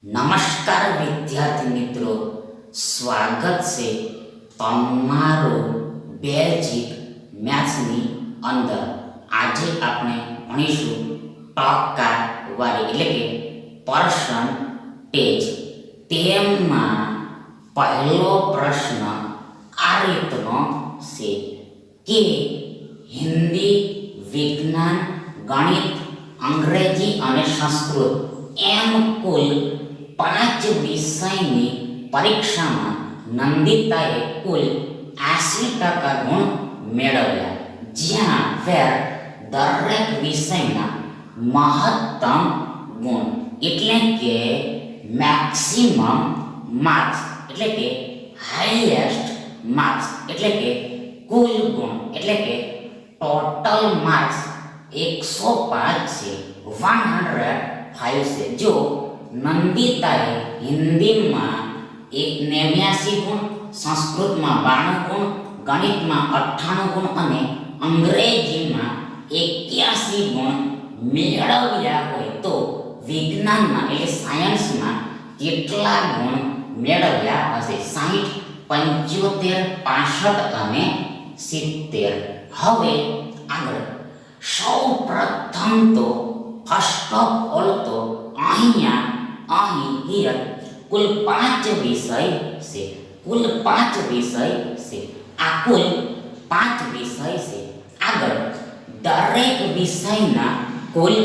નમસ્કાર વિદ્યાર્થી મિત્રો, સ્વાગત છે તમારું બેઝિક મેથ્સની અંદર. આજે આપણે ભણીશું ટકાવારી એટલે કે પર્સન્ટેજ. તેમાં પહેલો પ્રશ્ન આ રીતનો છે કે હિન્દી, વિજ્ઞાન, ગણિત, અંગ્રેજી અને સંસ્કૃત એમ કુલ 5 વિષયની પરીક્ષામાં નંદિતાએ કુલ 80% ગુણ મેળવ્યા, જ્યાં ફેર દરેક વિષયના મહત્તમ ગુણ એટલે કે મેક્સિમમ માર્ક્સ એટલે કે હાઈએસ્ટ માર્ક્સ એટલે કે કુલ ગુણ એટલે કે ટોટલ માર્ક્સ 105 છે, 105 છે. જો નંદિતાએ હિન્દીમાં 89 ગુણ, સંસ્કૃતમાં 92 ગુણ, ગણિતમાં 98 ગુણ અને અંગ્રેજીમાં 81 ગુણ મેળવ્યા હોય તો વિજ્ઞાનમાં એટલે સાયન્સમાં કેટલા ગુણ મેળવ્યા હશે? 60, 75, 65 અને 70. હવે આગળ સૌ પ્રથમ તો ફર્સ્ટ ઓફ ઓલ તો અહીં હિયર કુલ 5 વિષય છે. કુલ 5 વિષય છે. આ કુલ 5 વિષય છે. આગળ દરેક વિષયના કુલ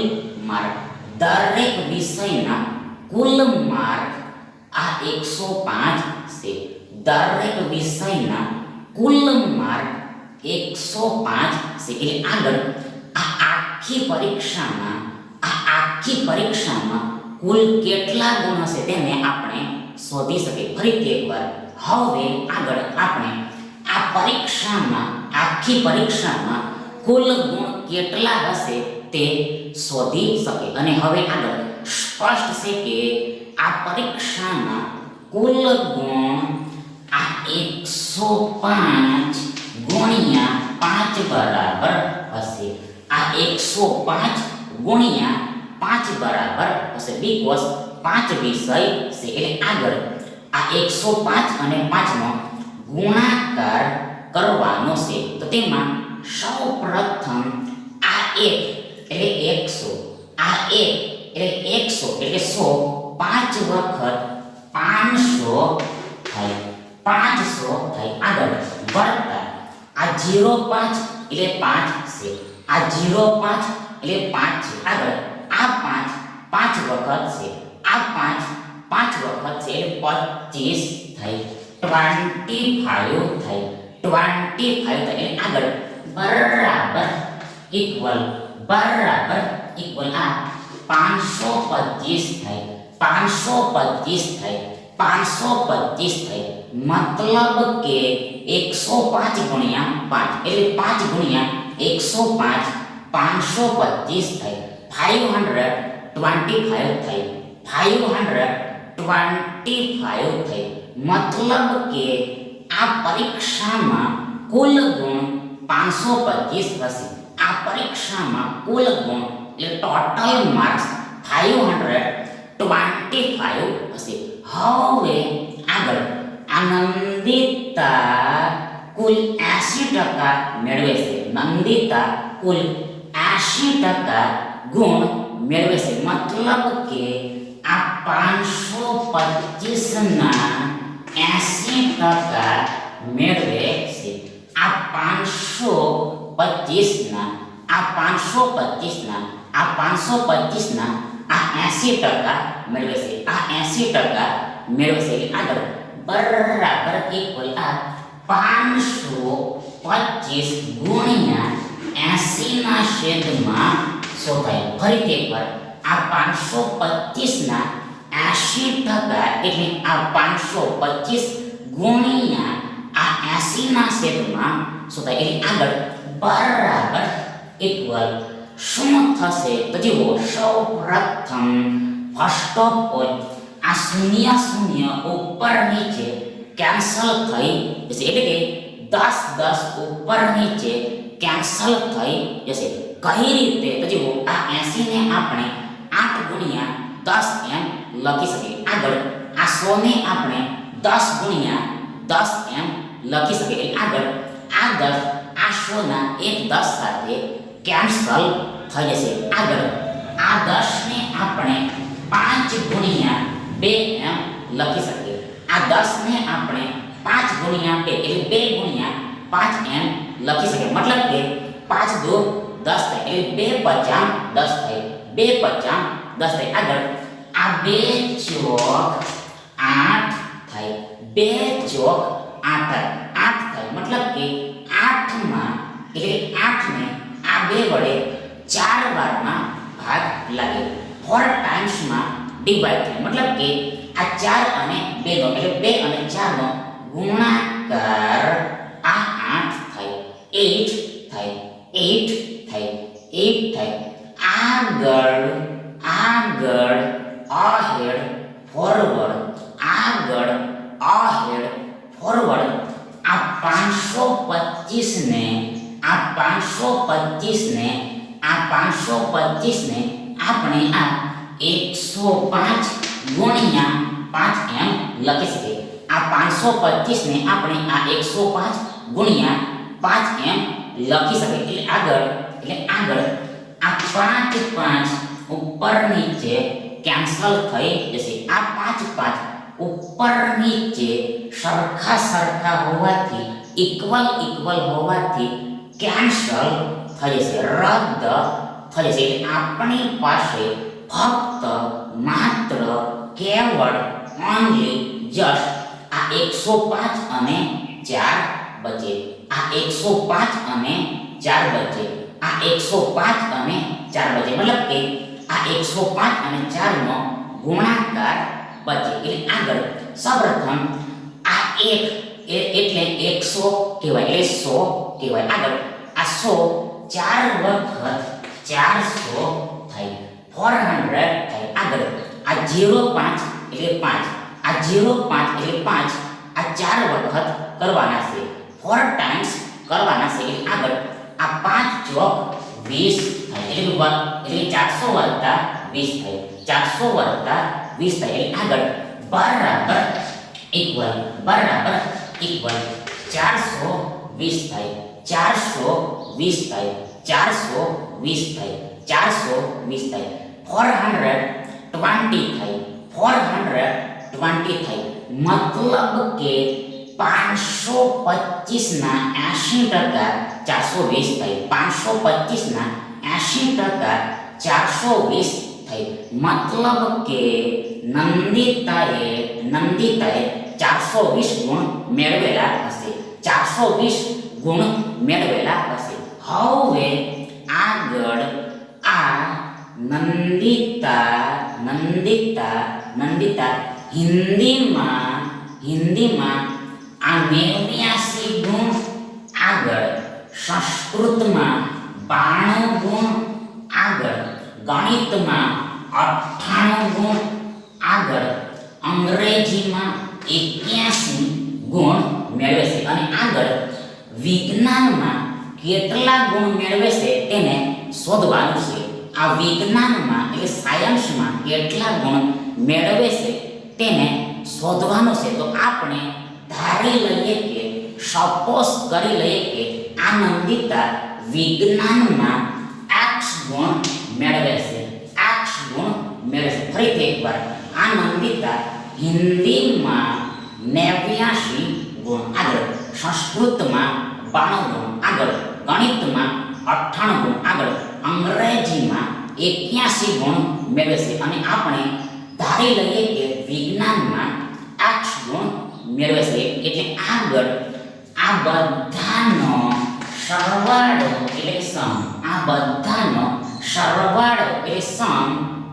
માર્ક, દરેક વિષયના કુલ માર્ક આ 105 છે. દરેક વિષયના કુલ માર્ક 105 છે. એટલે આગળ આ આખી પરીક્ષામાં કુલ કેટલા ગુણ હશે તેને આપણે શોધી શકીએ. ફરીથી એકવાર, હવે આગળ આપણે આ આખી પરીક્ષામાં કુલ ગુણ કેટલા હશે તે શોધી શકીએ. અને હવે આગળ સ્પષ્ટ છે કે આ પરીક્ષાના કુલ ગુણ આ 105 ગુણ્યા 5 બરાબર હશે. આ 105 ગુણ્યા 5 બરાબર હશે, બીકોઝ 5 વિષય છે. એટલે આગળ આ 105 અને 5 નો ગુણાકાર કરવાનો છે. તો તેમાં સૌ પ્રથમ આ 1 એટલે 100, આ 1 એટલે 100 એટલે 100 5 વખત 500 થાય, 500 થાય. આગળ વત્તા આ 05 એટલે 5 છે, આ 05 એટલે 5 છે. આગળ આ 5 વખત છે, આ 5 વખત છે એટલે 25 થાય, 25 થાય, 25 થાય. એટલે આગળ બરાબર ઇક્વલ આ 525 થાય, 525 થાય, 525 થાય. મતલબ કે 105 ગુણ્યા 5 એટલે 5 ગુણ્યા 105 525 થાય, 525 થાય, 525 થાય. મતલબ કે આ પરીક્ષામાં કુલ ગુણ 525 હશે. આ પરીક્ષામાં કુલ ગુણ એટલે ટોટલ માર્ક્સ 525 હશે. હવે આગળ નંદિતા કુલ 80% મેળવે છે. નંદિતા કુલ 80% ગુણ મેળવે છે. મતલબ કે આ 525 ના 80% મેળવે છે. આ 525 ના 80% મેળવે છે. આ 80% મેળવે છે. આગળ બરાબર ઇક્વલ આ 525 ગુણ્યા 80 ના છેદમાં 100 થાય. ફરીથી એકવાર આ 525 ના 80% એટલે આ 525 ગુણ્યા આ 80 ના છેદમાં 100 થાય. એટલે આગળ બરાબર ઇક્વલ શું થશે? તો જુઓ, સૌ પ્રથમ ફર્સ્ટ ઓફ ઓલ આ 0 ઉપર નીચે કેન્સલ થઈ જશે. એટલે કે 10 ઉપર નીચે કેન્સલ થઈ જશે. કઈ રીતે? તો જુઓ, આ 80 ને આપણે 8 ગુણ્યા 10 એમ લખી શકીએ. આગળ આ 100 ને આપણે 10 ગુણ્યા 10 એમ લખી શકીએ. એટલે આગળ આ 10 આ 100 ના એક 10 સાથે કેન્સલ થઈ જશે. આગળ આ 10 ને આપણે 5 ગુણ્યા 2 એમ લખી શકીએ. આ 10 ને આપણે 5 ગુણ્યા 2 એટલે 2 ગુણ્યા 5 એમ લખી શકીએ. મતલબ કે 5 દો 10 થાય એટલે 2 પચામ 10 થાય. 2 પચામ 10 થાય. આગળ આ 2 ચોક 8 થાય. 2 ચોક 8 થાય. 8 થાય મતલબ કે 8 માં એટલે 8 ને આ 2 વડે 4 વારમાં ભાગ લાગે. 4 ટાઈમ્સ માં ડિવાઈડ થાય. મતલબ કે આ 4 અને 2 નો એટલે 2 અને 4 નો ગુણાકાર આ 8 થાય. 8 થાય. 8 થાય. 8 થાય. આગળ ahead forward આગળ ahead forward આ 525 ને આ 525 ને આ 525 ને આપણે આ 105 ગુણ્યા 5 એમ લખી શકીએ. આ 525 ને આપણે આ 105 ગુણ્યા 5 એમ લખી શકીએ. એટલે આગળ આ 5 5 ઉપર નીચે કેન્સલ થઈ જશે. આ 5 5 ઉપર નીચે સરખા હોવાથી ઇક્વલ હોવાથી કેન્સલ થઈ જશે, રદ થઈ જશે. એટલે આપણી પાસે ફક્ત માત્ર કેવળ ઓનલી જસ્ટ આ 105 અને 4 બચે. આ 105 અને 4 બચે. આ 105 અને 4 બચે. મતલબ કે આ 105 અને 4 નો ગુણાકાર બચે. એટલે આગળ સૌપ્રથમ આ 1 એટલે 100 કહેવાય એટલે 100 કહેવાય. આગળ આ 100 4 વખત 400 થાય. 400 થાય. આગળ આ 05 એટલે 5 આ 05 એટલે 5 આ 4 વખત કરવાના છે. 4 ટાઈમ્સ કરવાના છે. એટલે આગળ આ 5 ચોક 20 થાય. એટલે 400 વત્તા 20 થાય. 400 વત્તા 20 થાય. એટલે આગળ બરાબર ઇક્વલ 420 થાય. 420 થાય. 420 થાય. 420 થાય. 420 થાય. 420 થાય. મતલબ કે 525 ના 80% 420 થાય. 525 ના 80% 420 થાય. મતલબ કે નંદિતાએ 420 ગુણ મેળવેલા હશે. 420 ગુણ મેળવેલા હશે. હવે આગળ આ નંદિતા હિન્દીમાં આ 89 ગુણ, આગળ સંસ્કૃતમાં 92 ગુણ, આગળ ગણિતમાં 98 ગુણ, આગળ અંગ્રેજીમાં 81 ગુણ મેળવે છે. અને આગળ વિજ્ઞાનમાં કેટલા ગુણ મેળવે છે તેને શોધવાનું છે. આ વિજ્ઞાનમાં એટલે સાયન્સમાં કેટલા ગુણ મેળવે છે તેને શોધવાનું છે. તો આપણે ધારી લઈએ કે સપોઝ કરી લઈએ કે આ નંદિતા વિજ્ઞાનમાં x ગુણ મેળવે છે. x ગુણ મેળવે છે. ફરીથી એકવાર આ નંદિતા હિન્દીમાં 89 ગુણ, આગળ સંસ્કૃતમાં 92 ગુણ, આગળ ગણિતમાં 98 ગુણ, આગળ અંગ્રેજીમાં 81 ગુણ મેળવે છે. અને આપણે ધારી લઈએ કે વિજ્ઞાનમાં 8 ગુણ મેળવે છે. એટલે આગળ આ બધાનો સરવાળો એટલે સમ, આ બધાનો સરવાળો એટલે સમ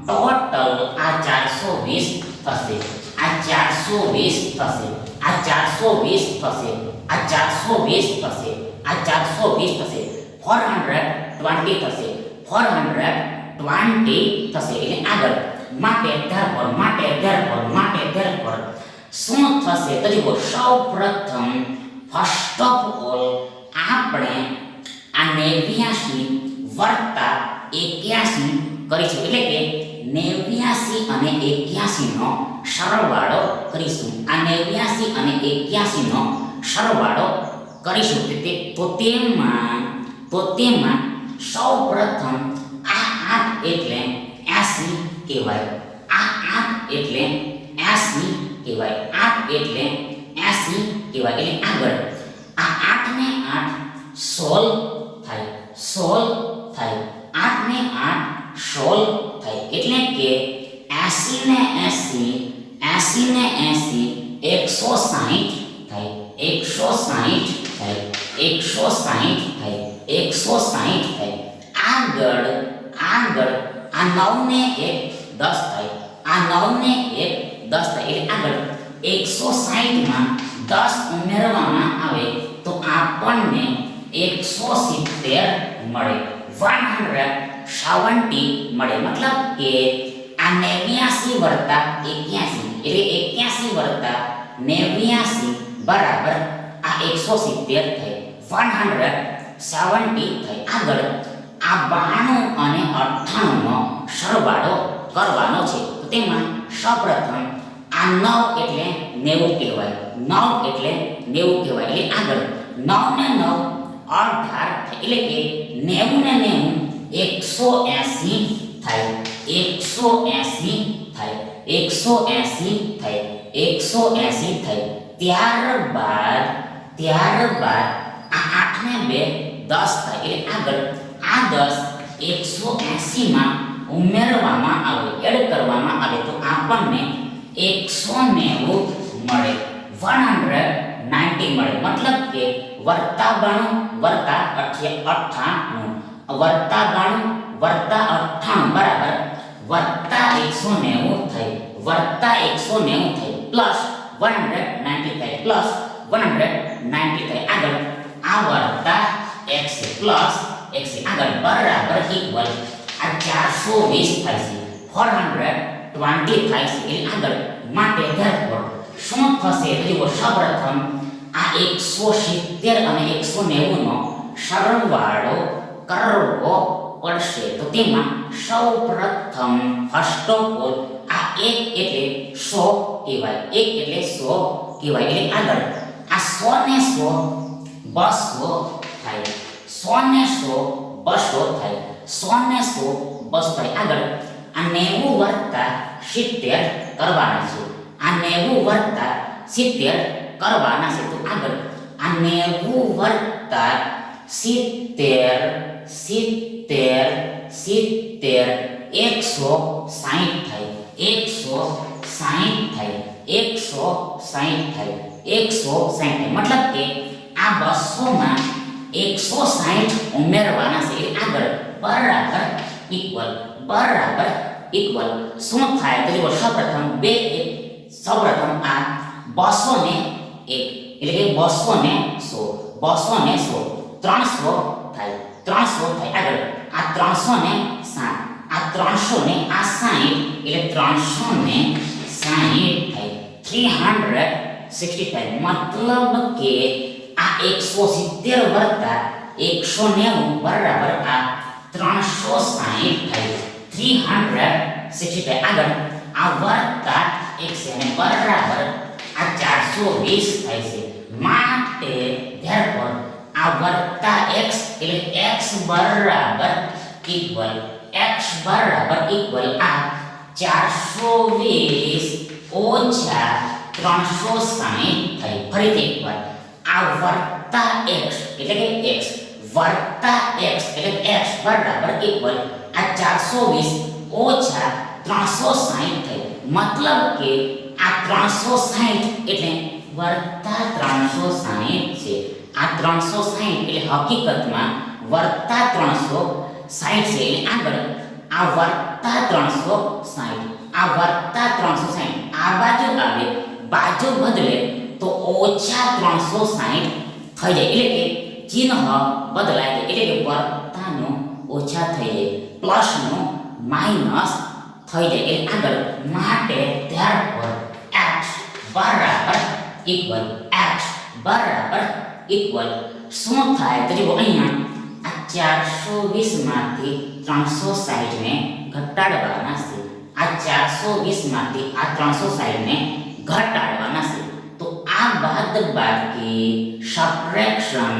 ટોટલ આ 420 થશે. આ 420 થશે. આ 420 થશે. આ 420 થશે. આ 420 થશે. 420 થશે. 420 થશે. એટલે આગળ માટે ધ્યાન શું થશે તો જુઓ. સૌપ્રથમ ફર્સ્ટ ઓફ ઓલ આપણે આ 89 વત્તા 81 કરીશું. એટલે કે 89 અને 81 નો સરવાળો કરીશું. આ 89 અને 81 નો સરવાળો કરીશું. તો તેમાં સૌપ્રથમ આ 8 એટલે 80 કહેવાય. આ 8 એટલે 80 કહેવાય. 8 એટલે 80 કહેવાય. એટલે આગળ આ 8 ને 8 16 થાય. 16 થાય. 8 ને 8 16 થાય. એટલે કે 80 ને 80 80 ને 80 160 થાય. 160 થાય. 160 થાય. 160 થાય. આગળ આ 9 ને 1 10 થાય. આ 9 ને 1 10 થાય. એટલે આગળ 160 માં 10 ઉમેરવામાં આવે તો આપણને 170 મળે. 170 મળે. મતલબ કે આ 89 વત્તા 81 એટલે 81 વત્તા 89 બરાબર આ 170 થાય. 170 થાય. આગળ આ 92 અને 98 નો સરવાળો કરવાનો છે. તો તેમાં સૌપ્રથમ આ 9 એટલે 90 કહેવાય. 9 એટલે 90 કહેવાય. એટલે આગળ 9 ને 9 18 થાય. એટલે કે 90 ને 90 180 થાય. 180 થાય. 180 થાય. 180 થાય. ત્યારબાદ આ 8 ને 2 10 થાય. એટલે આગળ આ 10 180 માં ઉમેરવામાં આવે, એડ કરવામાં આવે તો આપણને 190 મળે. 190 મળે. મતલબ કે વત્તા 92 વત્તા 98 વત્તા 92 વત્તા 98 બરાબર વત્તા 190 થાય. વત્તા 190 થાય. પ્લસ 190 થાય. પ્લસ 190 થાય. આગળ આ વત્તા x પ્લસ x આગળ બરાબર ઇક્વલ આ 420 થાય છે. 420 થાય છે. એટલે આગળ માટે therefore શું થશે? તો સૌપ્રથમ આ 170 અને 190 નો સરવાળો કરવો પડશે. તો તેમાં સૌપ્રથમ ફર્સ્ટ ઓફ ઓલ આ 1 એટલે 100 કહેવાય. 1 એટલે 100 કહેવાય. એટલે આગળ આ 100 ને 100 200 થાય. 100 ને 100 200 થાય. 100 ને 100 200 થાય. આગળ આ 90 વત્તા 70 કરવાના છે. આ 90 વત્તા 70 કરવાના છે. તો આગળ આ 90 વત્તા 70 160 થાય. 160 થાય. 160 થાય. 160 થાય. મતલબ કે આ 200 માં 160 ઉમેરવાના છે. એટલે આગળ બરાબર ઇક્વલ શું થાય? તો સૌપ્રથમ સૌપ્રથમ આ 200 ને 1 એટલે કે 200 ને 100 200 ને 100 300 થાય. 300 થાય. આગળ આ 300 ને 60 આ 300 ને આ 60 એટલે 300 ને 60 થાય. 360 થાય. મતલબ કે આ 170 વત્તા 190 બરાબર આ 360 થાય. 360 થાય. આગળ આ વત્તા x અને બરાબર આ 420 થાય છે. માટે therefore આ વત્તા x એટલે x બરાબર ઇક્વલ આ 420 ઓછા 360 થાય. ફરીથી એકવાર આ વત્તા x એટલે કે x વત્તા x એટલે x બરાબર ઇક્વલ આ 420 ઓછા 360 થાય. મતલબ કે આ 360 એટલે વત્તા 360 છે. આ 360 એટલે હકીકતમાં વત્તા 360 છે. એટલે આગળ આ વત્તા 360 આ વત્તા 360 આ બાજુ આવે, બાજુ બદલે તો ઓછા 360 થઈ જાય. એટલે કે ચિહ્ન બદલાય છે. એટલે કે વત્તાનો ઓછા થઈ જાય, પ્લસનો માઈનસ થઈ જાય. એટલે આગળ માટે therefore x બરાબર ઇક્વલ શું થાય? તો જો અહીંયા આ 420 માંથી 360 ને ઘટાડવાના છે. આ 420 માંથી આ 360 ને ઘટાડવાના છે. તો આ બાદબાકી સબટ્રેક્શન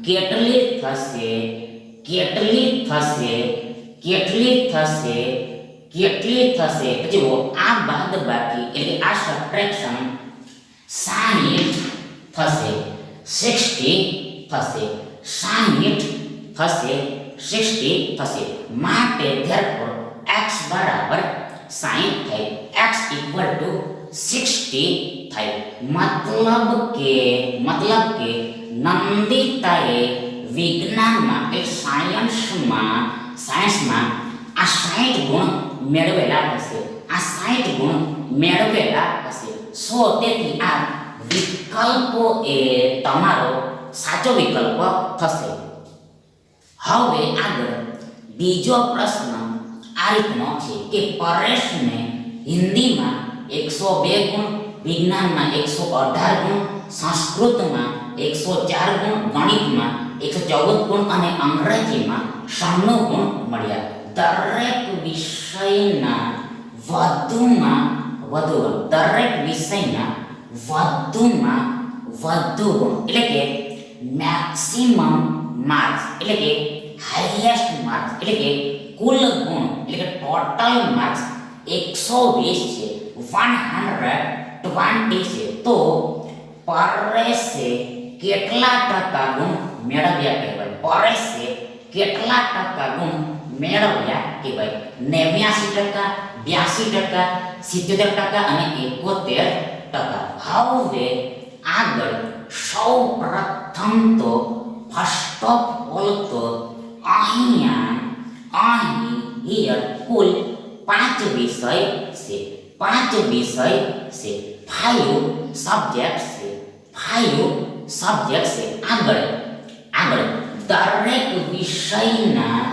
કેટલી થશે? જુઓ, આ બાદબાકી એટલે આ સબટ્રેક્શન 60 થશે, 60 થશે, 60 થશે, 60 થશે. માટે therefore x બરાબર 60 થાય, x equal to 60 થાય. મતલબ કે નંદિતાએ વિજ્ઞાનમાં કે સાયન્સમાં આ 60 ગુણ મેળવેલા હશે, સો તેથી આ વિકલ્પો એ તમારો સાચો વિકલ્પ થશે. હવે આગળ બીજો પ્રશ્ન આ રીતનો છે કે પરેશને હિન્દીમાં 102 ગુણ, વિજ્ઞાનમાં 118 ગુણ, સંસ્કૃતમાં 104 ગુણ, ગણિતમાં 114 ગુણ અને અંગ્રેજીમાં 96 ગુણ મળ્યા. દરેક વિષયના વધુમાં વધુ ગુણ એટલે કે મેક્સિમમ માર્ક્સ એટલે કે હાઈએસ્ટ માર્ક્સ એટલે કે કુલ ગુણ એટલે કે ટોટલ માર્ક્સ 120 છે, 120 છે. તો પરેશે કેટલા ટકા ગુણ મેળવ્યા કહેવાય? પરેશે કેટલા ટકા ગુણ મેળવ્યા કહેવાય? 89%, 82%, 77% અને 71%. હવે આગળ સૌ પ્રથમ તો ફર્સ્ટ ઓફ ઓલ તો અહીં કુલ 5 વિષય છે, 5 સબ્જેક્ટ છે. આગળ દરેક વિષયના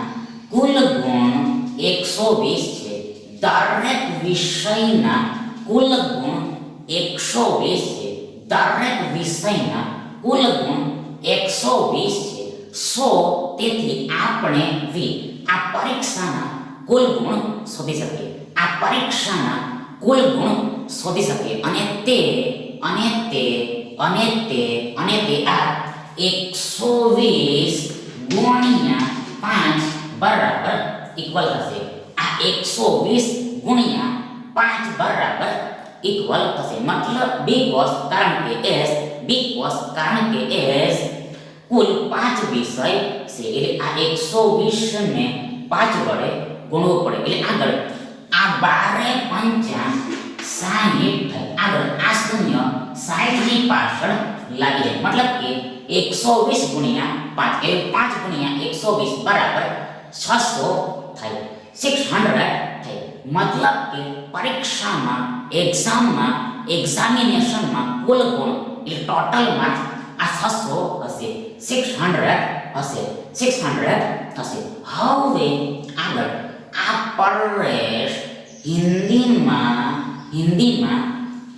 કુલ ગુણ 120 છે, દરેક વિષયના કુલ ગુણ 120 છે, દરેક વિષયના કુલ ગુણ 120 છે. સો તેથી આપણે આ પરીક્ષાના કુલ ગુણ શોધી શકીએ, અને તે આ 120 ગુણ્યા 5 બરાબર ઇક્વલ થશે. આ 120 ગુણ્યા 5 બરાબર ઇક્વલ થશે. મતલબ બીકોઝ કારણ કે એસ કુલ 5 વિષય છે એટલે આ 120 ને 5 વડે ગુણવું પડે. એટલે આગળ આ 12 પંચા 60 થાય. આગળ આ શૂન્ય 60 ની પાછળ લાગી જાય. મતલબ કે 120 ગુણ્યા 5 એટલે 5 ગુણ્યા 120 બરાબર 600 થાય, 600 થાય. મતલબ કે પરીક્ષામાં એક્ઝામિનેશનમાં કુલ ગુણ એટલે ટોટલ માર્ક્સ આ 600 હશે, 600 થશે. હવે આગળ આ પરેશ હિન્દીમાં 102.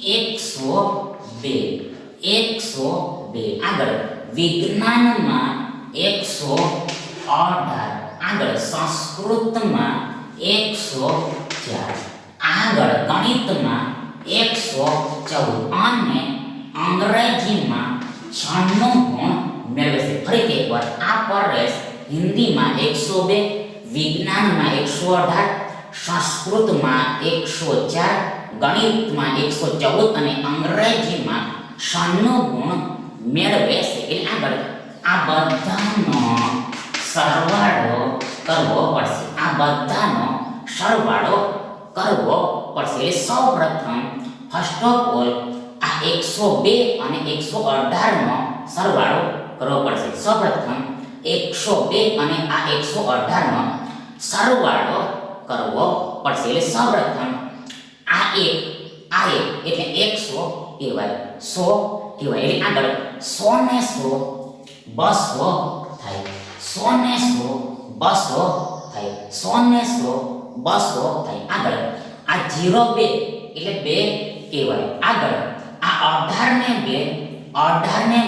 આગળ વિજ્ઞાનમાં 118. આગળ સંસ્કૃતમાં 104. આગળ ગણિતમાં 114 અને અંગ્રેજીમાં 96 ગુણ મેળવે છે. ફરીથી એકવાર આ પરેશ હિન્દીમાં 102, વિજ્ઞાનમાં 118, સંસ્કૃતમાં 104, ગણિતમાં 114 અને અંગ્રેજીમાં 96 ગુણ મેળવે છે. એટલે આગળ આ બધાનો સરવાળો કરવો પડશે. એટલે સૌપ્રથમ ફર્સ્ટ ઓફ ઓલ આ 102 અને 118 નો સરવાળો કરવો પડશે. સૌપ્રથમ 102 અને આ 118 નો સરવાળો કરવો પડશે. એટલે સૌપ્રથમ આ એક એટલે 100 કહેવાય, 100 કહેવાય. એટલે આગળ 100 ને 100 200 થાય, 100 ને 100 200 થાય, 100 ને 100 200 થાય. આગળ આ 02 એટલે 2 કહેવાય. આગળ આ 18 ને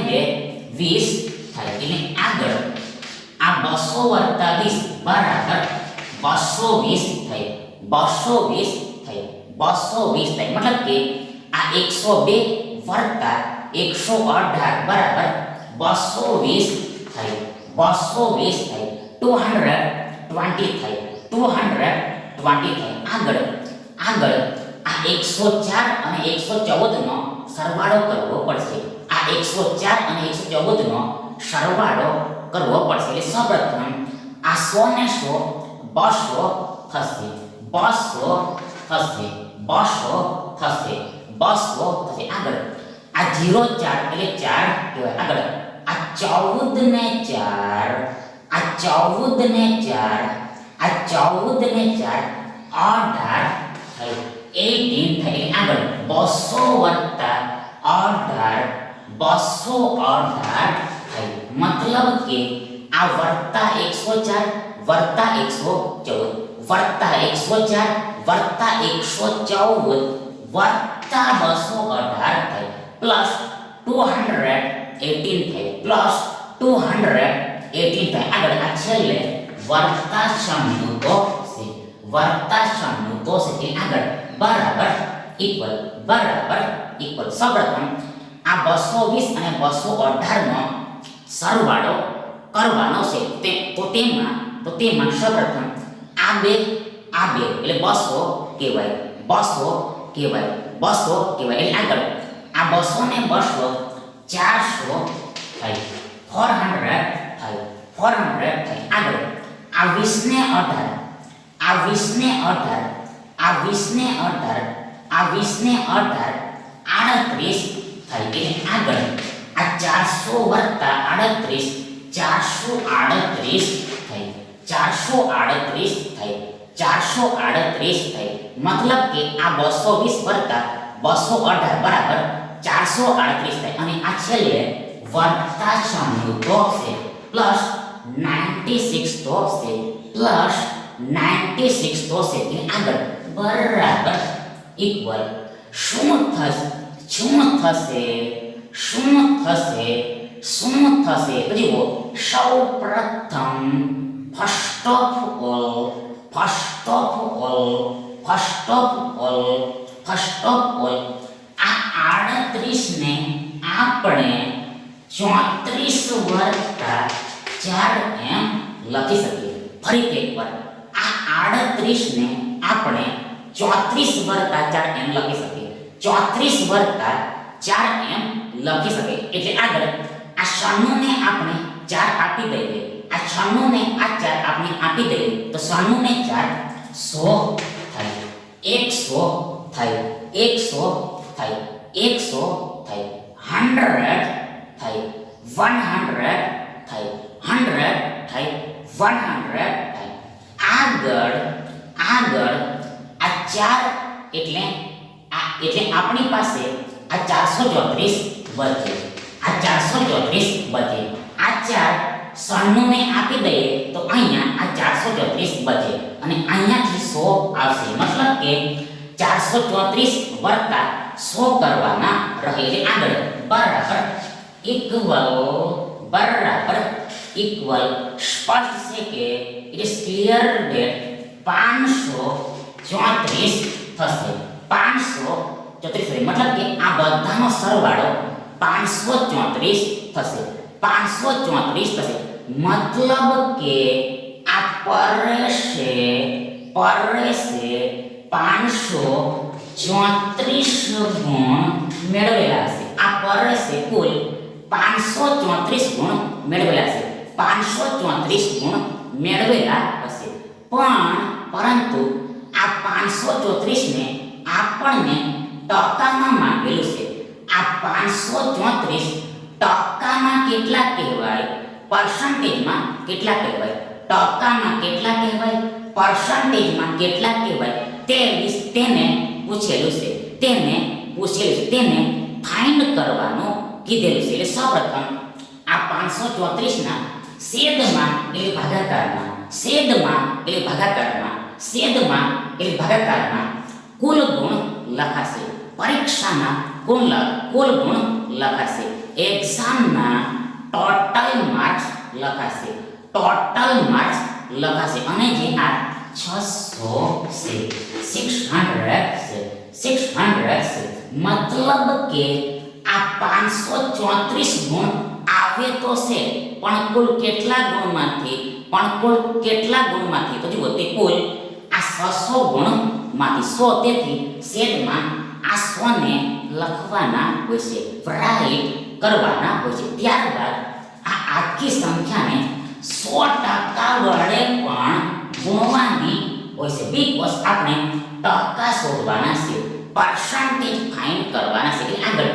2 20 થાય. એટલે આગળ આ 200 + 20 બરાબર 220 થાય, 220 થાય, 220 થાય. મતલબ કે આ 102 વત્તા 118 બરાબર 220 થાય, 220 થાય, 220 થાય, 220 થાય. આગળ આ 104 અને 114 નો સરવાળો કરવો પડશે. આ 104 અને 114 નો સરવાળો કરવો પડશે. એટલે સૌપ્રથમ આ 100 ને 100 200 થશે, 200 થશે, 200 થશે, 200 થશે. આગળ આ 0 4 એટલે 4 કહેવાય. આગળ આ 14 ને 4, આ 14 ને 4, આ 14 ને 4 18 થાય, 18 થાય. આગળ 200 વત્તા 18, 218 થાય. મતલબ કે આ વત્તા 104 વત્તા 114 વત્તા 104 વત્તા 114 વત્તા 218 થાય, પ્લસ 218 થાય, પ્લસ 218 થાય. આગળ આ છેલ્લે વત્તા 96 છે, વત્તા 96 છે. આગળ બરાબર ઇક્વલ. સૌપ્રથમ આ 220 અને 218 નો સરવાળો કરવાનો છે. તો તેમાં સૌપ્રથમ આ બે એટલે 200 કહેવાય, 200 કહેવાય, 200 કહેવાય. એટલે આગળ આ 200 ને 200 400 થાય, 400 થાય, 400 થાય. આગળ આ 20 ને 18, આ 20 ને 18, આ 20 ને 18, આ 20 ને 18 38 થાય. એટલે આગળ આ 400 વત્તા 38 438 થાય, 438 થાય, 438 થાય. મતલબ કે આ 220 વત્તા 218 બરાબર 438 થાય. અને આ છેલ્લે વત્તા 96 છે, પ્લસ 96 તો છે, પ્લસ 96 તો છે. એટલે આગળ બરાબર ઇક્વલ. શું થશે? તો જુઓ, સૌપ્રથમ ફર્સ્ટ ઓફ ઓલ આ 38 ને આપણે 34 વત્તા 4 એમ લખી શકીએ. ફરીથી એકવાર આ 38 ને આપણે 34 વત્તા 4 એમ લખી શકીએ, 34 વત્તા 4 એમ લખી શકીએ. એટલે આગળ આ 96 ને આપણે 4 આપી દઈએ, આ 96 ને આ 4 આપણે આપી દઈએ તો 96 ને 4 100 થાય, 100 થાય, 100 થાય, 100 થાય, 100 થાય, 100 થાય, 100 થાય, 100 થાય. આગળ આ 4 એટલે આપણી પાસે આ 434 વધે, આ 434 વધે. આ 4 96 ને આપી દઈએ તો અહીંયા આ 434 વધે અને અહીંયાથી 100 આવશે. મતલબ કે 434 વત્તા 100 કરવાના રહે. એટલે આગળ બરાબર ઇક્વલ. સ્પષ્ટ છે કે ઇટ ઇઝ ક્લિયર ધેટ 534 થશે, 534. મતલબ કે આ બધાનો સરવાળો 534 થશે, 534 થશે. મતલબ કે આ પરેશે 534 ગુણ મેળવેલા હશે. આ પરેશે કુલ 534 ગુણ મેળવેલા હશે, 534 ગુણ મેળવેલા હશે. પરંતુ આ 534 ને આપણને ટકામાં માંગેલું છે. આ 534 ટકામાં કેટલા કહેવાય, પર્સન્ટેજમાં કેટલા કહેવાય, ટકામાં કેટલા કહેવાય, પર્સન્ટેજમાં કેટલા કહેવાય તેને પૂછેલું છે, તેને ફાઇન્ડ કરવાનું કીધેલું છે. એટલે સૌપ્રથમ આ 534 ના છેદમાં એટલે ભાગાકારમાં કુલ ગુણ લખાશે, પરીક્ષાના કુલ ગુણ લખાશે, એક્ઝામના ટોટલ માર્ક્સ લખાશે, અને જે આ 600 से 600 से मतलब કે આ 534 ગુણ આવે તો છે પણ કુલ કેટલા ગુણમાંથી તો જુઓ તે કુલ આ 600 ગુણમાંથી 100 તેથી છેદમાં આ 100 ને લખવાના હોય છે રાઈટ કરવાના હોય છે ત્યારબાદ આ આખી સંખ્યાને 100% વડે પણ ગુણવાની હોય છે બીકોઝ આપણે ટકા શોધવાના છે પરસેન્ટેજ ફાઇન્ડ કરવાના છે એટલે આગળ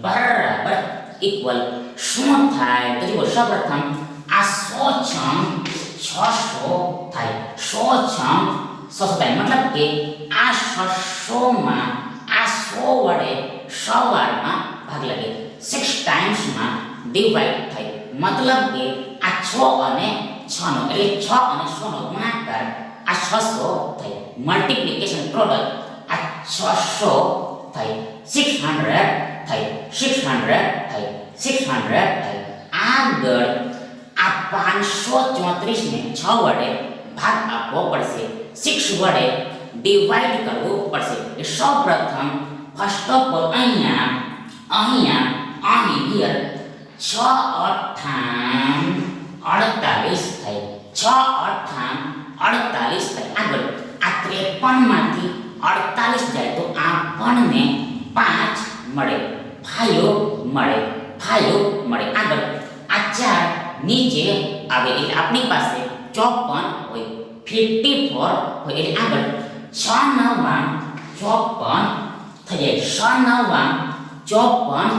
બરાબર ઇક્વલ શું થાય તો જુઓ સૌપ્રથમ આ 100 છંગ 600 થાય 100 છંગ 600 થાય મતલબ કે આ 600 માં આ 100 વડે સવારમાં ભાગ લાગે 6 ટાઈમ્સ માં ડિવાઈડ થાય મતલબ કે આ 6 અને 6 નો એટલે 6 અને 6 નો ગુણાકાર આ 600 થાય મલ્ટીપ્લિકેશન પ્રોડક્ટ આ 600 થાય 600 થાય 600 થાય આગળ આ 534 ને 6 વડે ભાગ આપવો પડશે 6 વડે ડિવાઈડ કરવું પડશે એ સૌપ્રથમ ફર્સ્ટ ઓફ ઓલ અહીં હિયર 6 અઠ્ઠામ 48 થાય 6 અઠ્ઠામ 48 થાય આગળ આ 53 માંથી 48 જાય તો આપણને 5 મળે 5 મળે આગળ આ 4 નીચે આવે એટલે આપણી પાસે 54 હોય 54 હોય એટલે આગળ 6 નવા 54 થઈ જાય 6 9 54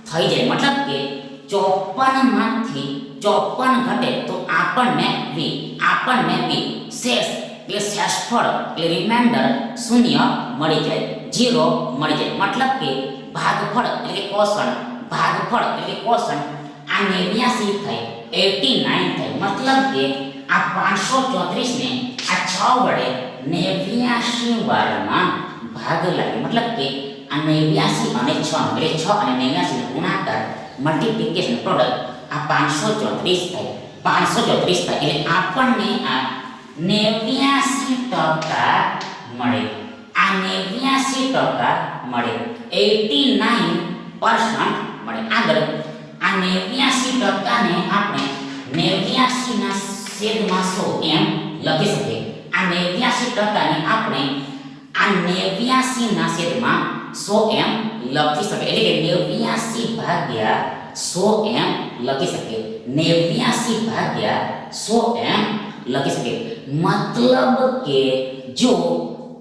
થઈ જાય મતલબ કે 54 માંથી 54 ઘટે તો આપણને 20 શેષ એટલે શેષફળ એટલે રિમાઇન્ડર 0 મળી જાય 0 મળી જાય મતલબ કે ભાગફળ એટલે કોષણ આ 89 થાય 89 થાય મતલબ કે આ 534 ને આ 6 વડે 89 વારમાં ભાગ લાગે મતલબ કે આ 89 અને 6 એટલે 6 અને 89 નો ગુણાકાર મલ્ટીપ્લિકેશન પ્રોડક્ટ આ 534 થાય 534 થાય એટલે આપણને આ 89% મળે આ 89% મળે 89% મળે આગળ આ 89% ને આપણે 89 ના છેદમાં 100 એમ લખી શકીએ આ 89% ને આપણે આ 89 ના છેદમાં 100 એમ લખી શકીએ એટલે કે 89 ભાગ્યા 100 એમ લખી શકીએ 89 ભાગ્યા 100 એમ લખી શકીએ મતલબ કે જો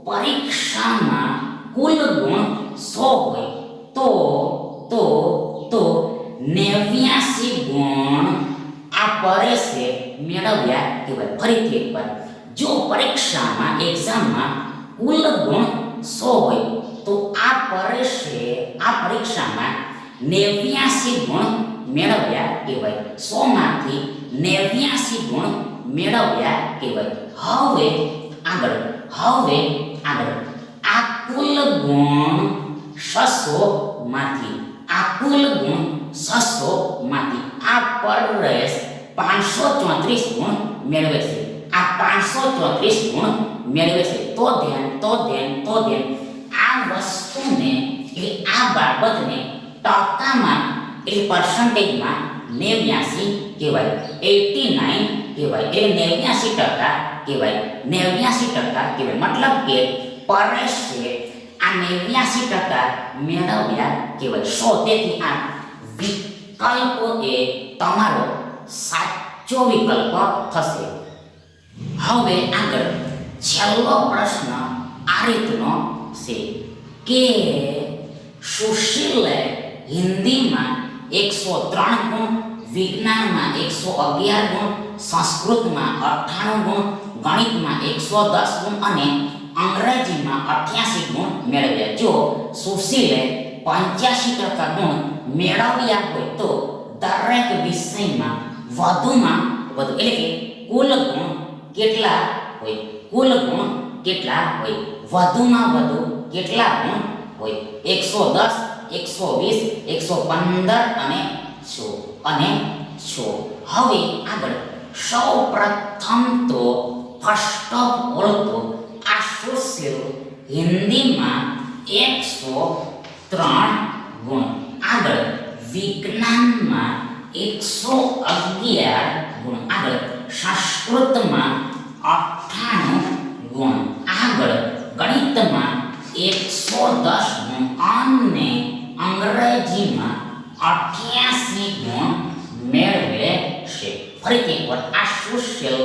પરીક્ષામાં કુલ ગુણ 100 હોય તો 89 ગુણ આ પરેશે મેળવ્યા કહેવાય ફરીથી એકવાર જો પરીક્ષામાં એક્ઝામમાં કુલ ગુણ 100 હોય તો આ પરીક્ષામાં 89 ગુણ મેળવ્યા કહેવાય 100 માંથી 89 ગુણ મેળવ્યા કહેવાય હવે આગળ આ કુલ ગુણ 600 માંથી આ પરેશ 534 ગુણ મેળવે છે આ 534 ગુણ મેળવે છે તો ધ્યાન આ વસ્તુને એટલે આ બાબતને ટકામાં એટલે પર્સન્ટેજમાં 89 કહેવાય 89 કહેવાય એટલે 89% કહેવાય 89% કહેવાય મતલબ કે પરેશે આ 89% મેળવ્યા કહેવાય 100 તેથી આ વિકલ્પ એ તમારો સાચો વિકલ્પ થશે હવે આગળ છેલ્લો પ્રશ્ન આ રીતનો છે કે સુશીલે હિન્દીમાં 103 ગુણ વિજ્ઞાનમાં 111 ગુણ સંસ્કૃતમાં 98 ગુણ ગણિતમાં 110 ગુણ અને અંગ્રેજીમાં 88 ગુણ મેળવ્યા જો સુશીલે 85% ગુણ મેળવ્યા હોય તો દરેક વિષયમાં વધુમાં વધુ એટલે કે કુલ ગુણ કેટલા હોય વધુમાં વધુ કેટલા ગુણ હોય 110 120 115 અને 100 હવે આગળ સૌ પ્રથમ તો ફર્સ્ટ ઓફ ઓલ તો આ શું છે હિન્દીમાં 103 ગુણ, આગળ વિજ્ઞાનમાં 111 ગુણ, આગળ સંસ્કૃતમાં 98 ગુણ, આગળ ગણિતમાં 110 ગુણ અને અંગ્રેજીમાં 88 ગુણ મેળવે છે. ફરીથી એકવાર આ સોશિયલ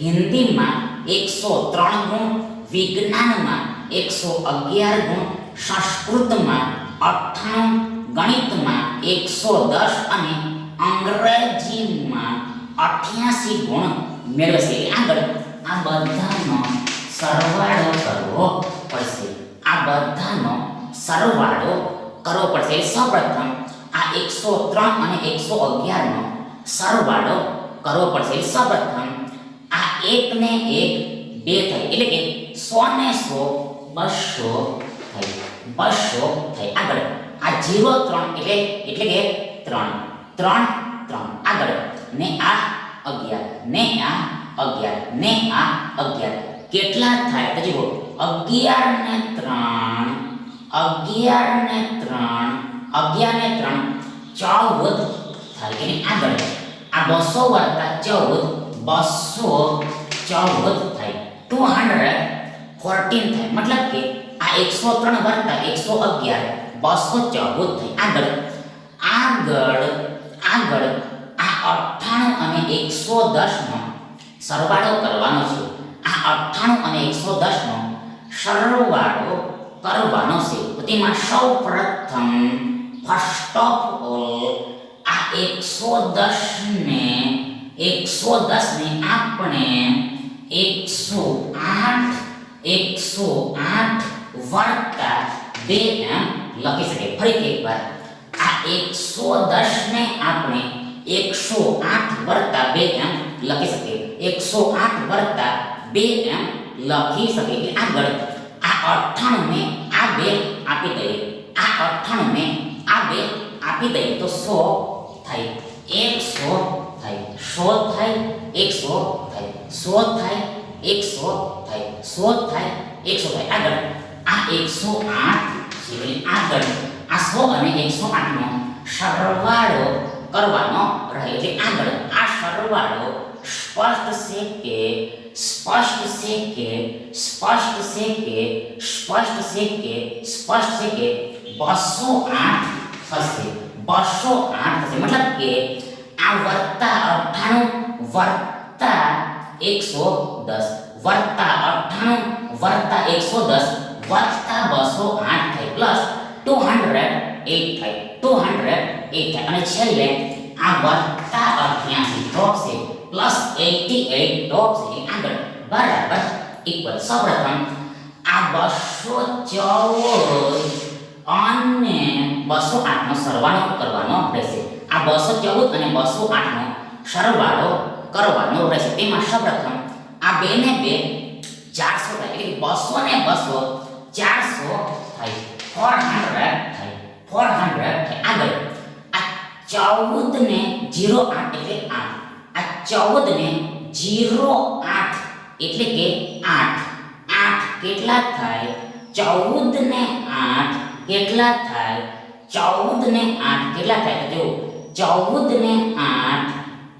હિન્દીમાં 103 ગુણ, વિજ્ઞાનમાં 111 ગુણ, સંસ્કૃતમાં 98, ગણિતમાં 110 અને અંગ્રેજીમાં 88 ગુણ મેળવશે. આગળ આ બધાનો સરવાળો કરવો પડશે. આ બધાનો સરવાળો કરવો પડશે. સૌપ્રથમ આ 103 અને 111 નો સરવાળો કરવો પડશે. સૌપ્રથમ આ 1 ને 1 2 થાય, એટલે કે 100 ને 100 200 થાય, 200 થાય. આગળ આ 03 એટલે કે 3 3 3, આગળ ને આ 11 ને આ 11 ને આ 11 કેટલા થાય તો જુઓ 11 ને 3 11 ને 3 11 ને 3 14 થાય. એની આગળ આ 200 વત્તા 14 214 થાય, 214 થાય. મતલબ કે આ 103 વત્તા 111 214 થાય. આગળ આ 98 અને 110 નો સરવાળો કરવાનો છે. આ 98 અને 110 નો સરવાળો કરવાનો છે. તો તેમાં સૌપ્રથમ ફર્સ્ટ ઓફ ઓલ આ 110 ને આપણે 108 વત્તા 2 એમ લખી શકીએ. ફરીથી એકવાર આ 110 ને આપણે 108 વત્તા 2 એમ લખી શકીએ. 108 વત્તા 2 એમ લખી શકીએ. આગળ આ 98 ને આ 2 આપી દઈએ. આ 98 ને આ 2 આપી દઈએ તો 100 થાય, 100 થાય, 100 થાય, 100 થાય, 100 થાય, 100 થાય, 100 થાય, 100 થાય. આગળ આ 108 છે. આગળ આ 100 અને 108 નો સરવાળો કરવાનો રહે. એટલે આગળ આ સરવાળો સ્પષ્ટ છે કે 208 થશે. 208 થશે. મતલબ કે આ વત્તા 98 વત્તા 110 વત્તા 98 વત્તા 110 વત્તા 208 થાય, પ્લસ 208 થાય, 208 થાય. અને છેલ્લે આ વત્તા 88 ટોપશે, પ્લસ 88 ટોપશે. આગળ બરાબર ઇક્વલ. સૌપ્રથમ આ 214 અને 208 નો સરવાળો કરવાનો રહેશે. આ 214 અને 208 નો સરવાળો કરવાનો રહેશે. તેમાં સૌપ્રથમ આ 2 ને 2 400 થાય, એટલે 200 ને 200 400 થાય, 400 થાય, 400 થાય. આગળ આ 14 ને 08 એટલે 8, આ 14 ને 08 એટલે કે 8 કેટલા થાય? 14 ને 8 કેટલા થાય? 14 ને 8 કેટલા થાય? તો જુઓ 14 ને 8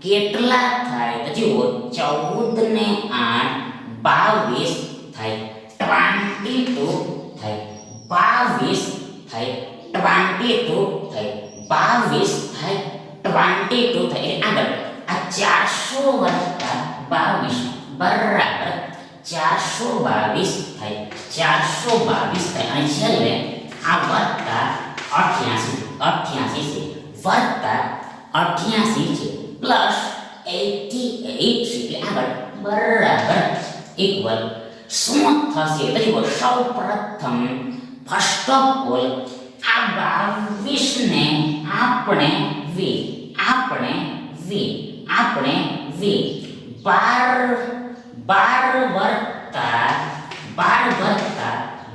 કેટલા થાય? તો જુઓ 14 ને 8 22 થાય, 22 થાય, 22 થાય, 22 થાય, 22 થાય, 22 થાય. એટલે આગળ આ 400 વત્તા 22 બરાબર 422 થાય, 422 થાય. અને છેલ્લે આ વત્તા 88 છે, વત્તા 88 છે, પ્લસ 88 છે. આગળ બરાબર ઇક્વલ. શું થશે? તો સૌ પ્રથમ ફર્સ્ટ ઓફ ઓલ આ 22 ને આપણે v 12 વત્તા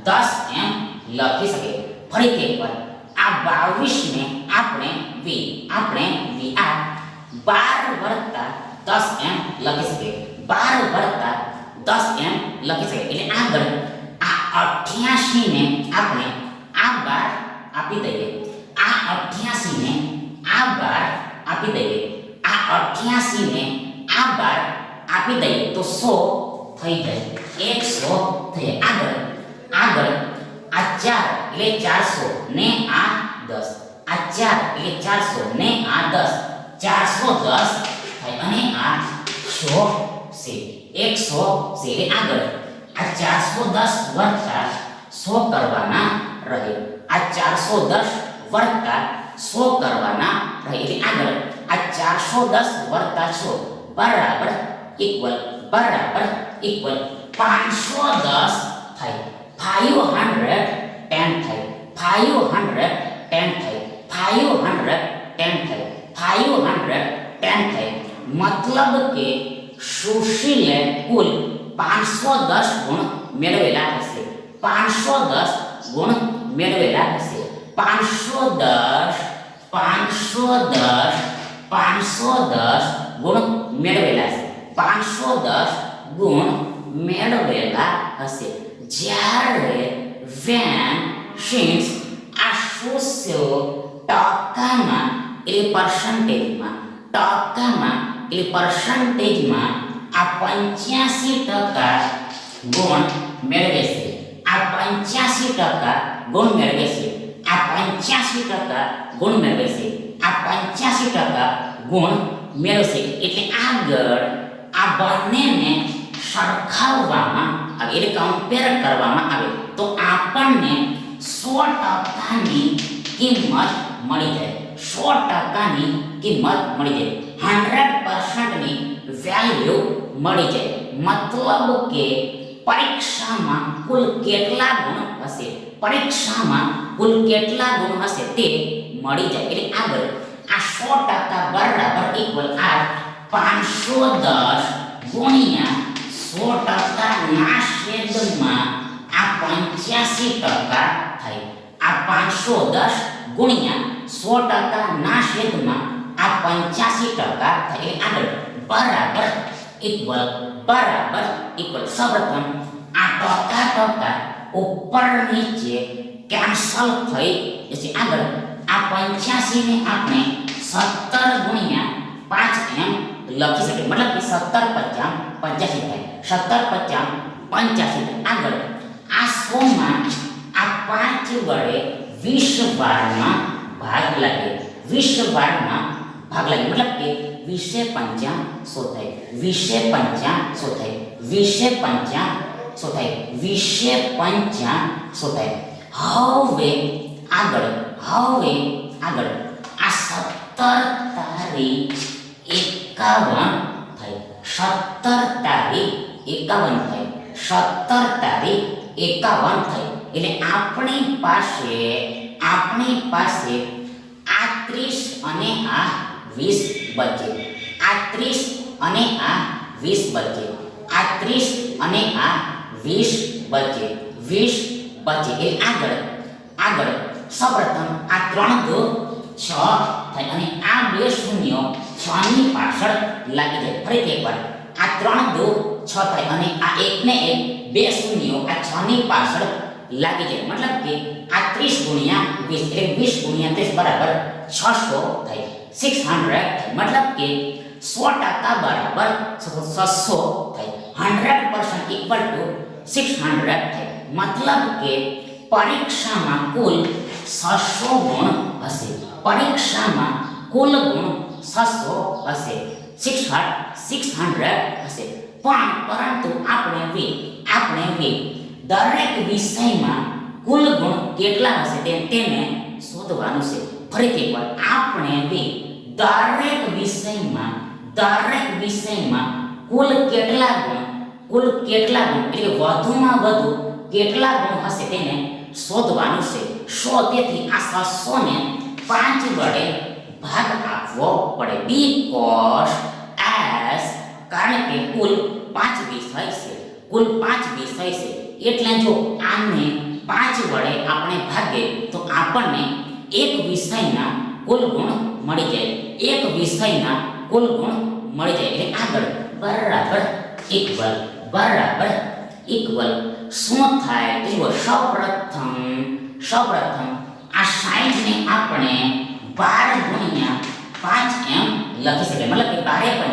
10 એમ લખી શકીએ. ફરીથી એકવાર આ 22 ને આપણે v આ 12 વત્તા 10 એમ લખી શકીએ. 12 વત્તા 10 એમ લખી શકીએ. એટલે આગળ આ 88 ને આપણે આ 12 આપી દઈએ. આ 88 ને આ 12 આપી દઈએ. આ 88 ને આ 12 આપી દઈએ તો 100 થઈ જાય. 100 થઈ જાય. આગળ આ 4 એટલે 400 ને આ 10. આ 4 એટલે 400 ને આ 10. 410 થાય અને આ 100 છે. 100 છે. એટલે આગળ આ 410 વત્તા 100 કરવાના રહે. આ 410 વત્તા 100 કરવાના રહે. એટલે આગળ આ 410 વત્તા 100 બરાબર ઇક્વલ 510 થાય. 510 થાય. 510 થાય. 510 થાય. 510 થાય. મતલબ કે સુશીલે કુલ 510 ગુણ મેળવેલા હશે. 510 ગુણ મેળવેલા હશે. 510 ગુણ મેળવેલા છે. 510 ગુણ મેળવેલા હશે. જ્યારે when since આ શું છે ટકામાં એટલે પર્સન્ટેજમાં એટલે પર્સન્ટેજમાં આ 85% ગુણ મેળવે છે. આ 85% ગુણ મેળવે છે. આ 85% ગુણ મેળવે છે. આ 85% ગુણ મેળવશે. એટલે આગળ આ બંનેને સરખાવવામાં આવે એટલે કમ્પેર કરવામાં આવે તો આપણને 100%ની કિંમત મળી જાય. 100%ની કિંમત મળી જાય. 100%ની વેલ્યુ મળી જાય. મતલબ કે પરીક્ષામાં કુલ કેટલા ગુણ હશે, પરીક્ષામાં કુલ કેટલા ગુણ હશે તે મળી જાય. એટલે આગળ આ 100% બરાબર ઇક્વલ આ 510 ગુણ્યા 100% ના છેદમાં આ 85% થાય. આ 510 ગુણ્યા 100% ના છેદમાં આ 85% થાય. આગળ બરાબર ઇક્વલ સૌપ્રથમ આ ટકા ઉપર નીચે કેન્સલ થઈ જશે. આગળ આ 85 ને આપણે 17 ગુણ્યા 5 એમ લખી શકીએ. મતલબ કે 17 50 85 થાય. 17 50 85 થાય. આગળ આ 100 માં આ 5 વડે 20 વારમાં ભાગ લાગે. 20 વારમાં ભાગ લાગે મતલબ કે 20 50 100 થાય. 20 50 100 થાય. 20 50 100 થાય. 20 50 100 થાય. હવે આગળ આ 17 તારીખ 51 થાય. 17 તારીખ 51 થાય. 17 તારીખ 51 થાય. એટલે આપણી પાસે આ 30 અને આ 20 બચે. આ 30 અને આ 20 બચે. આ 30 અને આ 20 બચે. 20 બચે. એટલે આગળ સૌપ્રથમ આ 3 2 6 થાય અને આ બે શૂન્યો 6 ની પાછળ લાગી જાય. ફરીથી એકવાર આ 3 2 6 થાય અને આ 1 ને 1 બે શૂન્યો આ 6 ની પાછળ લાગી જાય. મતલબ કે આ 30 ગુણ્યા 20 એટલે 20 ગુણ્યા 30 બરાબર 600 થાય. 600 થાય. મતલબ કે 100% બરાબર 600 થાય. 100% ઇક્વલ ટુ 600 થાય. મતલબ કે પરીક્ષામાં કુલ 600 ગુણ હશે. પરીક્ષામાં કુલ ગુણ 600 હશે. 600 હશે. પરંતુ આપણે દરેક વિષયમાં કુલ ગુણ કેટલા હશે તેને શોધવાનું છે. ફરીથી એકવાર આપણે દરેક વિષયમાં કુલ કેટલા ગુણ એટલે વધુમાં વધુ કેટલા ગુણ હશે તેને શોધવાનું છે. 100 તેથી આ 600 ને 5 વડે ભાગ આપવો પડે. બીકોઝ એસ કારણ કે કુલ 5 વિષય છે. કુલ 5 વિષય છે એટલે જો આને 5 વડે આપણે ભાગીએ તો આપણને એક વિષયના કુલ ગુણ મળી જાય. એક વિષયના કુલ ગુણ મળી જાય એટલે આગળ બરાબર ઇક્વલ શું થાય તો જુઓ સૌપ્રથમ આ 60 ને આપણે 12 ગુણ્યા 5 એમ લખી શકીએ મતલબ કે 12 × 5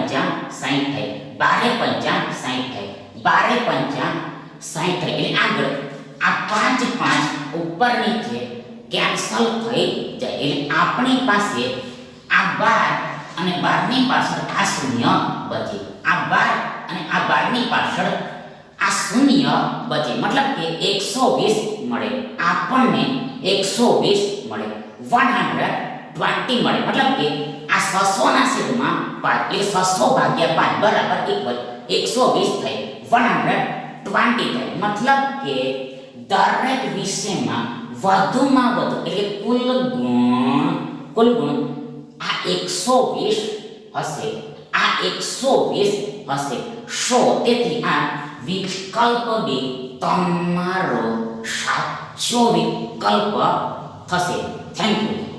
60 થાય 12 × 5 60 થાય 12 × 5 60 થાય એટલે આગળ આ 5 ઉપર નીચે કેન્સલ થઈ જાય એટલે આપણી પાસે આ 12 અને 12 ની પાછળ આ શૂન્ય બચે આ 12 અને આ 12 ની પાછળ આ શૂન્ય બચે મતલબ કે 120 મળે આપણને 120 મળે 120 મળે મતલબ કે આ 600 ના છેદમાં 5 એટલે 600 ભાગ્યા 5 બરાબર ઇક્વલ 120 થાય 120 થાય મતલબ કે દરેક વિષયમાં વધુમાં વધુ એટલે કુલ ગુણ આ 120 હશે આ 120 હશે તેથી આ વિકલ્પ બી તમારો સાચો વિકલ્પ થશે થેન્ક યુ